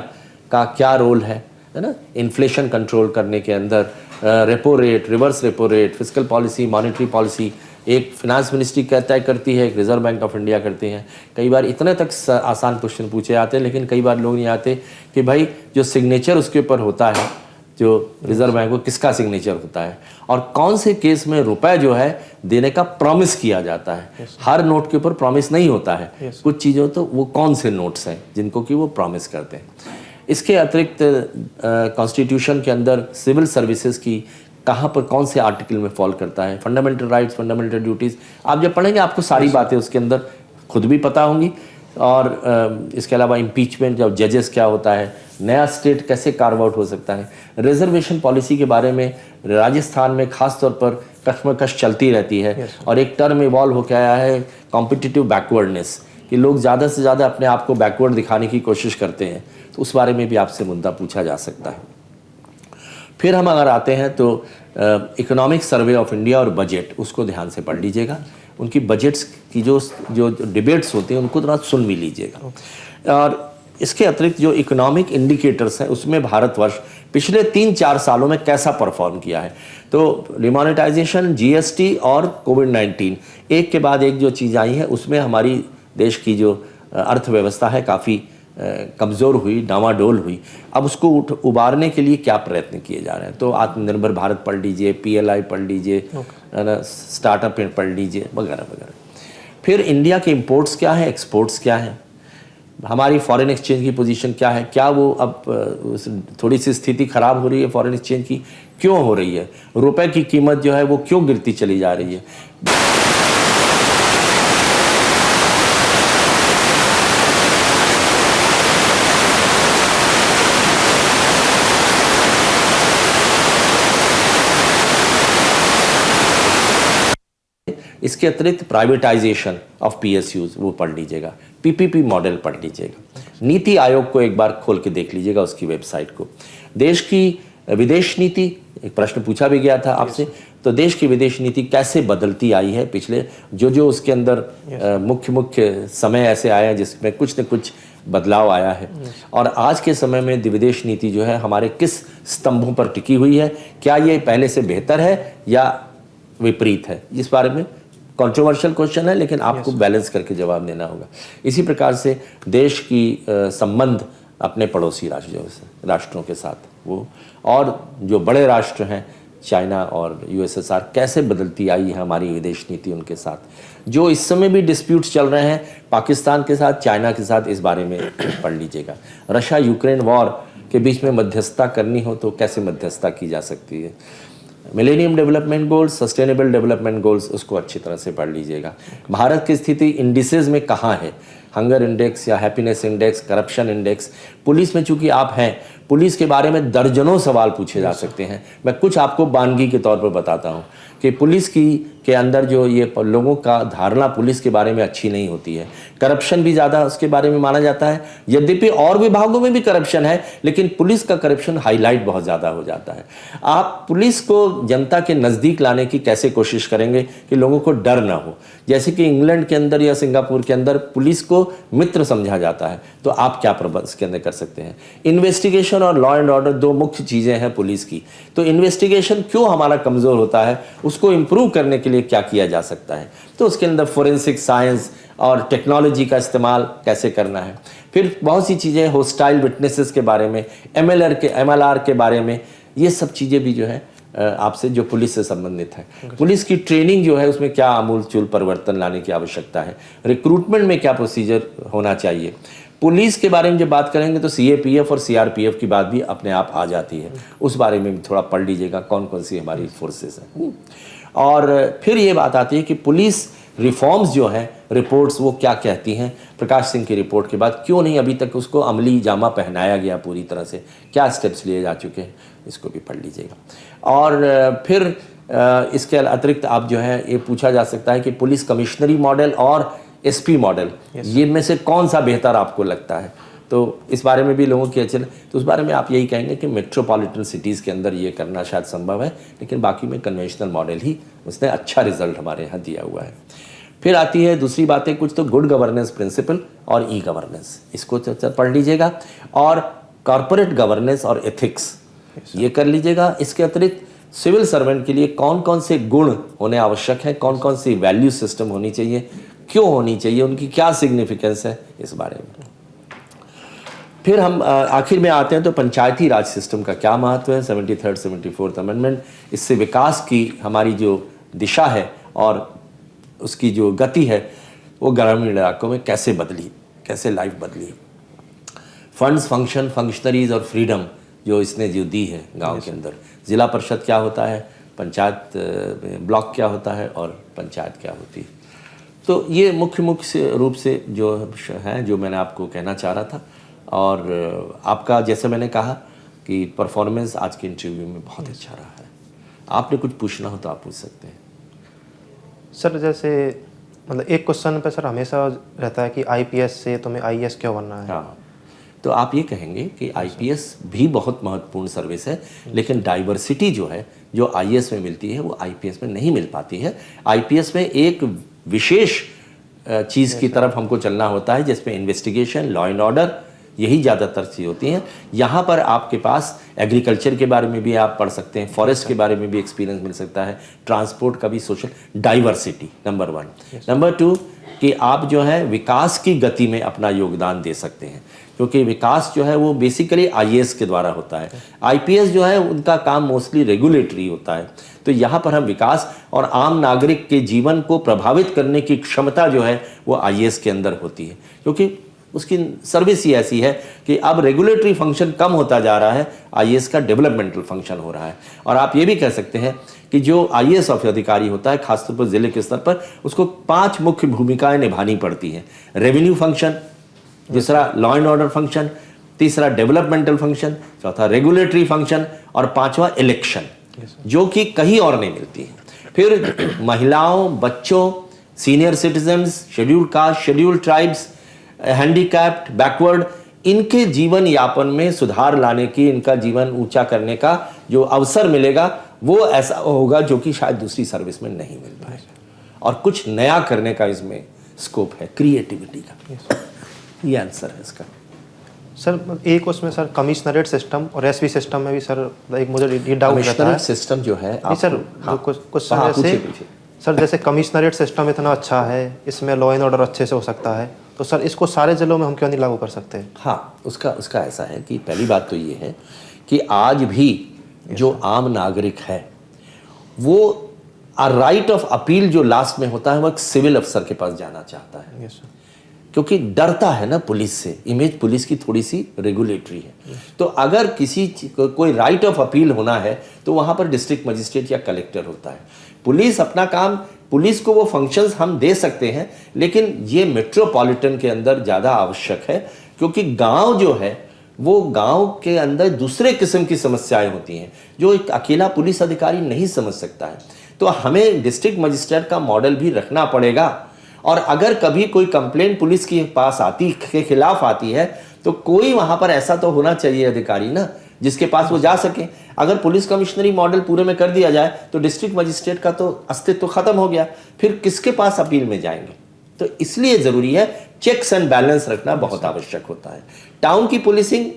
का क्या रोल है ना, इन्फ्लेशन कंट्रोल करने के अंदर, repo rate, reverse repo rate, physical policy, monetary policy एक फिनांस मिनिस्ट्री तय करती है, एक रिजर्व बैंक ऑफ इंडिया करती है। कई बार इतने तक आसान क्वेश्चन पूछे जाते हैं, लेकिन कई बार लोग नहीं आते कि भाई जो सिग्नेचर उसके ऊपर होता है, जो रिजर्व बैंक को किसका सिग्नेचर होता है, और कौन से केस में रुपए जो है देने का प्रॉमिस किया जाता है। हर नोट के ऊपर प्रॉमिस नहीं होता है, कुछ चीज़ों तो वो कौन से नोट्स हैं जिनको कि वो प्रॉमिस करते हैं। इसके अतिरिक्त कॉन्स्टिट्यूशन के अंदर सिविल सर्विसेज की कहाँ पर कौन से आर्टिकल में फॉल करता है, फंडामेंटल राइट्स, फंडामेंटल ड्यूटीज़, आप जब पढ़ेंगे आपको सारी बातें उसके अंदर खुद भी पता होंगी। और इसके अलावा इम्पीचमेंट, जब जजेस क्या होता है, नया स्टेट कैसे कार्व आउट हो सकता है, रिजर्वेशन पॉलिसी के बारे में राजस्थान में खास तौर पर कश्मकश चलती रहती है। और एक टर्म इवॉल्व होकर आया है कॉम्पिटिटिव बैकवर्डनेस, कि लोग ज़्यादा से ज़्यादा अपने आप को बैकवर्ड दिखाने की कोशिश करते हैं, तो उस बारे में भी आपसे मुद्दा पूछा जा सकता है। फिर हम अगर आते हैं तो इकोनॉमिक सर्वे ऑफ इंडिया और बजट, उसको ध्यान से पढ़ लीजिएगा। उनकी बजट्स की जो डिबेट्स होती हैं उनको थोड़ा सुन भी लीजिएगा। और इसके अतिरिक्त जो इकोनॉमिक इंडिकेटर्स हैं उसमें भारतवर्ष पिछले 3-4 सालों में कैसा परफॉर्म किया है। तो डिमोनेटाइजेशन, जीएसटी और कोविड-19 एक के बाद एक जो चीज़ आई है, उसमें हमारी देश की जो अर्थव्यवस्था है काफ़ी कमज़ोर हुई, डामाडोल हुई। अब उसको उबारने के लिए क्या प्रयत्न किए जा रहे हैं, तो आत्मनिर्भर भारत पढ़ लीजिए, PLI पढ़ लीजिए, है ना, स्टार्टअप पढ़ लीजिए, वगैरह वगैरह। फिर इंडिया के इंपोर्ट्स क्या है, एक्सपोर्ट्स क्या है, हमारी फॉरेन एक्सचेंज की पोजीशन क्या है, क्या वो अब थोड़ी सी स्थिति ख़राब हो रही है फॉरेन एक्सचेंज की, क्यों हो रही है, रुपए की कीमत जो है वो क्यों गिरती चली जा रही है। इसके अतिरिक्त प्राइवेटाइजेशन ऑफ PSUs वो पढ़ लीजिएगा, PPP मॉडल पढ़ लीजिएगा, नीति आयोग को एक बार खोल के देख लीजिएगा उसकी वेबसाइट को। देश की विदेश नीति, एक प्रश्न पूछा भी गया था आपसे, तो देश की विदेश नीति कैसे बदलती आई है पिछले जो उसके अंदर मुख्य समय ऐसे आए हैं जिसमें कुछ न कुछ बदलाव आया है। और आज के समय में विदेश नीति जो है हमारे किस स्तंभों पर टिकी हुई है, क्या ये पहले से बेहतर है या विपरीत है, इस बारे में कंट्रोवर्शियल क्वेश्चन है, लेकिन आपको बैलेंस करके जवाब देना होगा। इसी प्रकार से देश की संबंध अपने पड़ोसी राष्ट्रों के साथ वो, और जो बड़े राष्ट्र हैं चाइना और USSR, कैसे बदलती आई है हमारी विदेश नीति उनके साथ। जो इस समय भी डिस्प्यूट्स चल रहे हैं पाकिस्तान के साथ, चाइना के साथ, इस बारे में पढ़ लीजिएगा। रशिया यूक्रेन वॉर के बीच में मध्यस्थता करनी हो तो कैसे मध्यस्थता की जा सकती है। Millennium development goals, sustainable development goals, उसको अच्छी तरह से पढ़ लीजिएगा। भारत की स्थिति इंडिसेस में कहाँ है, हंगर इंडेक्स या happiness index, corruption index. Police में चूंकि आप हैं, पुलिस के बारे में दर्जनों सवाल पूछे जा सकते हैं। मैं कुछ आपको बानगी के तौर पर बताता हूँ कि पुलिस के अंदर जो ये लोगों का धारणा पुलिस के बारे में अच्छी नहीं होती है। करप्शन भी ज़्यादा उसके बारे में माना जाता है, यद्यपि और विभागों में भी करप्शन है, लेकिन पुलिस का करप्शन हाईलाइट बहुत ज़्यादा हो जाता है। आप पुलिस को जनता के नज़दीक लाने की कैसे कोशिश करेंगे कि लोगों को डर ना हो। जैसे कि इंग्लैंड के अंदर या सिंगापुर के अंदर पुलिस को मित्र समझा जाता है, तो आप क्या प्रबंध इसके अंदर कर सकते हैं। इन्वेस्टिगेशन और लॉ एंड ऑर्डर दो मुख्य चीज़ें हैं पुलिस की, तो इन्वेस्टिगेशन क्यों हमारा कमज़ोर होता है, उसको इम्प्रूव करने के लिए क्या किया जा सकता है। तो उसके अंदर फोरेंसिक साइंस और टेक्नोलॉजी का इस्तेमाल कैसे करना है। फिर बहुत सी चीज़ें होस्टाइल विटनेसेस के बारे में, MLR के बारे में, ये सब चीज़ें भी जो है आपसे जो पुलिस से संबंधित है। पुलिस की ट्रेनिंग जो है उसमें क्या आमूलचूल परिवर्तन लाने की आवश्यकता है, रिक्रूटमेंट में क्या प्रोसीजर होना चाहिए। पुलिस के बारे में जब बात करेंगे तो CAPF और CRPF की बात भी अपने आप आ जाती है, उस बारे में भी थोड़ा पढ़ लीजिएगा कौन कौन सी हमारी फोर्सेस हैं। और फिर ये बात आती है कि पुलिस रिफॉर्म्स जो हैं, रिपोर्ट्स वो क्या कहती हैं। प्रकाश सिंह की रिपोर्ट के बाद क्यों नहीं अभी तक उसको अमली जामा पहनाया गया पूरी तरह से, क्या स्टेप्स लिए जा चुके हैं, इसको भी पढ़ लीजिएगा। और फिर इसके अतिरिक्त आप जो है ये पूछा जा सकता है कि पुलिस कमिश्नरी मॉडल और एसपी मॉडल, ये में से कौन सा बेहतर आपको लगता है? तो इस बारे में भी लोगों की अच्छे, तो उस बारे में आप यही कहेंगे कि मेट्रोपॉलिटन सिटीज़ के अंदर ये करना शायद संभव है, लेकिन बाकी में कन्वेंशनल मॉडल ही उसने अच्छा रिजल्ट हमारे यहाँ दिया हुआ है। फिर आती है दूसरी बातें कुछ, तो गुड गवर्नेंस प्रिंसिपल और ई गवर्नेंस, इसको पढ़ लीजिएगा, और कॉरपोरेट गवर्नेंस और एथिक्स ये कर लीजिएगा। इसके अतिरिक्त सिविल सर्वेंट के लिए कौन कौन से गुण होने आवश्यक हैं, कौन कौन सी वैल्यू सिस्टम होनी चाहिए, क्यों होनी चाहिए, उनकी क्या सिग्निफिकेंस है, इस बारे में। फिर हम आखिर में आते हैं तो पंचायती राज सिस्टम का क्या महत्व है, 73rd 74th अमेंडमेंट, इससे विकास की हमारी जो दिशा है और उसकी जो गति है वो ग्रामीण इलाकों में कैसे बदली, कैसे लाइफ बदली। फंड्स, फंक्शन, फंक्शनरीज और फ्रीडम जो इसने जो दी है गांव के अंदर, जिला परिषद क्या होता है, पंचायत ब्लॉक क्या होता है और पंचायत क्या होती है। तो ये मुख्य रूप से जो है जो मैंने आपको कहना चाह रहा था। और आपका जैसे मैंने कहा कि परफॉर्मेंस आज के इंटरव्यू में बहुत अच्छा रहा है। आपने कुछ पूछना हो तो आप पूछ सकते हैं सर। जैसे मतलब एक क्वेश्चन पे सर हमेशा रहता है कि आईपीएस से तुम्हें आईएएस क्यों बनना है? हाँ, तो आप ये कहेंगे कि आईपीएस भी बहुत महत्वपूर्ण सर्विस है, लेकिन डाइवर्सिटी जो है जो आईएएस में मिलती है वो आईपीएस में नहीं मिल पाती है। आईपीएस में एक विशेष चीज़ की तरफ हमको चलना होता है जिसमें इन्वेस्टिगेशन, लॉ एंड ऑर्डर, यही ज़्यादातर चीज़ होती हैं। यहाँ पर आपके पास एग्रीकल्चर के बारे में भी आप पढ़ सकते हैं, फॉरेस्ट के बारे में भी एक्सपीरियंस मिल सकता है, ट्रांसपोर्ट का भी, सोशल डाइवर्सिटी नंबर 1। नंबर 2 कि आप जो है विकास की गति में अपना योगदान दे सकते हैं, क्योंकि विकास जो है वो बेसिकली आईएएस के द्वारा होता है। आईपीएस जो है उनका काम मोस्टली रेगुलेटरी होता है। तो यहाँ पर हम विकास और आम नागरिक के जीवन को प्रभावित करने की क्षमता जो है वो आईएएस के अंदर होती है, क्योंकि उसकी सर्विस ही ऐसी है कि अब रेगुलेटरी फंक्शन कम होता जा रहा है, आईएएस का डेवलपमेंटल फंक्शन हो रहा है। और आप ये भी कह सकते हैं कि जो आईएएस अधिकारी होता है खासतौर पर जिले के स्तर पर, उसको 5 मुख्य भूमिकाएं निभानी पड़ती हैं। रेवेन्यू फंक्शन, दूसरा लॉ एंड ऑर्डर फंक्शन, तीसरा डेवलपमेंटल फंक्शन, चौथा रेगुलेटरी फंक्शन और 5वां इलेक्शन, जो कि कहीं और नहीं मिलती है। फिर महिलाओं, बच्चों, senior citizens, scheduled caste, scheduled tribes, handicapped, backward, इनके जीवन यापन में सुधार लाने की, इनका जीवन ऊंचा करने का जो अवसर मिलेगा वो ऐसा होगा जो कि शायद दूसरी सर्विस में नहीं मिल पाएगा। और कुछ नया करने का इसमें स्कोप है, क्रिएटिविटी का। ये आंसर है इसका। सर एक उसमें सर कमिश्नरेट सिस्टम और एसपी सिस्टम में भी सर एक मुझे ये डाउट रहता है। सिस्टम जो है सर कुछ सर जैसे कमिश्नरेट सिस्टम इतना अच्छा है, इसमें लॉ एंड ऑर्डर अच्छे से हो सकता है, तो सर इसको सारे जिलों में हम क्यों नहीं लागू कर सकते? हाँ, उसका ऐसा है कि पहली बात तो ये है कि आज भी जो आम नागरिक है वो राइट ऑफ अपील जो लास्ट में होता है वो एक सिविल अफसर के पास जाना चाहता है, क्योंकि डरता है ना पुलिस से। इमेज पुलिस की थोड़ी सी रेगुलेटरी है। तो अगर किसी कोई राइट ऑफ अपील होना है तो वहाँ पर डिस्ट्रिक्ट मजिस्ट्रेट या कलेक्टर होता है। पुलिस अपना काम, पुलिस को वो फंक्शंस हम दे सकते हैं, लेकिन ये मेट्रोपॉलिटन के अंदर ज़्यादा आवश्यक है, क्योंकि गांव जो है वो गांव के अंदर दूसरे किस्म की समस्याएं होती हैं जो एक अकेला पुलिस अधिकारी नहीं समझ सकता है। तो हमें डिस्ट्रिक्ट मजिस्ट्रेट का मॉडल भी रखना पड़ेगा। और अगर कभी कोई कंप्लेंट पुलिस के पास के खिलाफ आती है तो कोई वहाँ पर ऐसा तो होना चाहिए अधिकारी ना जिसके पास वो जा सके। अगर पुलिस कमिश्नरी मॉडल पूरे में कर दिया जाए तो डिस्ट्रिक्ट मजिस्ट्रेट का तो अस्तित्व खत्म हो गया, फिर किसके पास अपील में जाएंगे? तो इसलिए ज़रूरी है चेक्स एंड बैलेंस रखना बहुत आवश्यक होता है। टाउन की पुलिसिंग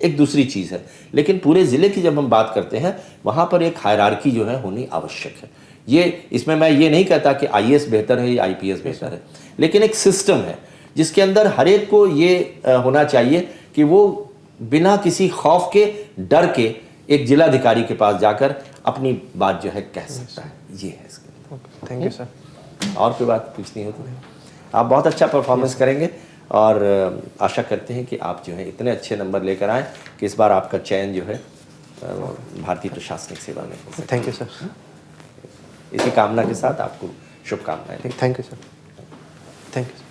एक दूसरी चीज़ है, लेकिन पूरे ज़िले की जब हम बात करते हैं वहाँ पर एक हायरार्की जो है होनी आवश्यक है। ये इसमें मैं ये नहीं कहता कि आईएएस बेहतर है या आईपीएस बेहतर है, लेकिन एक सिस्टम है जिसके अंदर हर एक को ये होना चाहिए कि वो बिना किसी खौफ के, डर के एक जिलाधिकारी के पास जाकर अपनी बात जो है कह सकता है। ये है इसका। Thank you sir. और कोई बात पूछनी हो तो? आप बहुत अच्छा परफॉर्मेंस करेंगे और आशा करते हैं कि आप जो है इतने अच्छे नंबर लेकर आएँ कि इस बार आपका चयन जो है भारतीय प्रशासनिक सेवा में हो सके। Thank you sir. इसी कामना के साथ आपको शुभकामनाएं। Thank you sir. Thank you.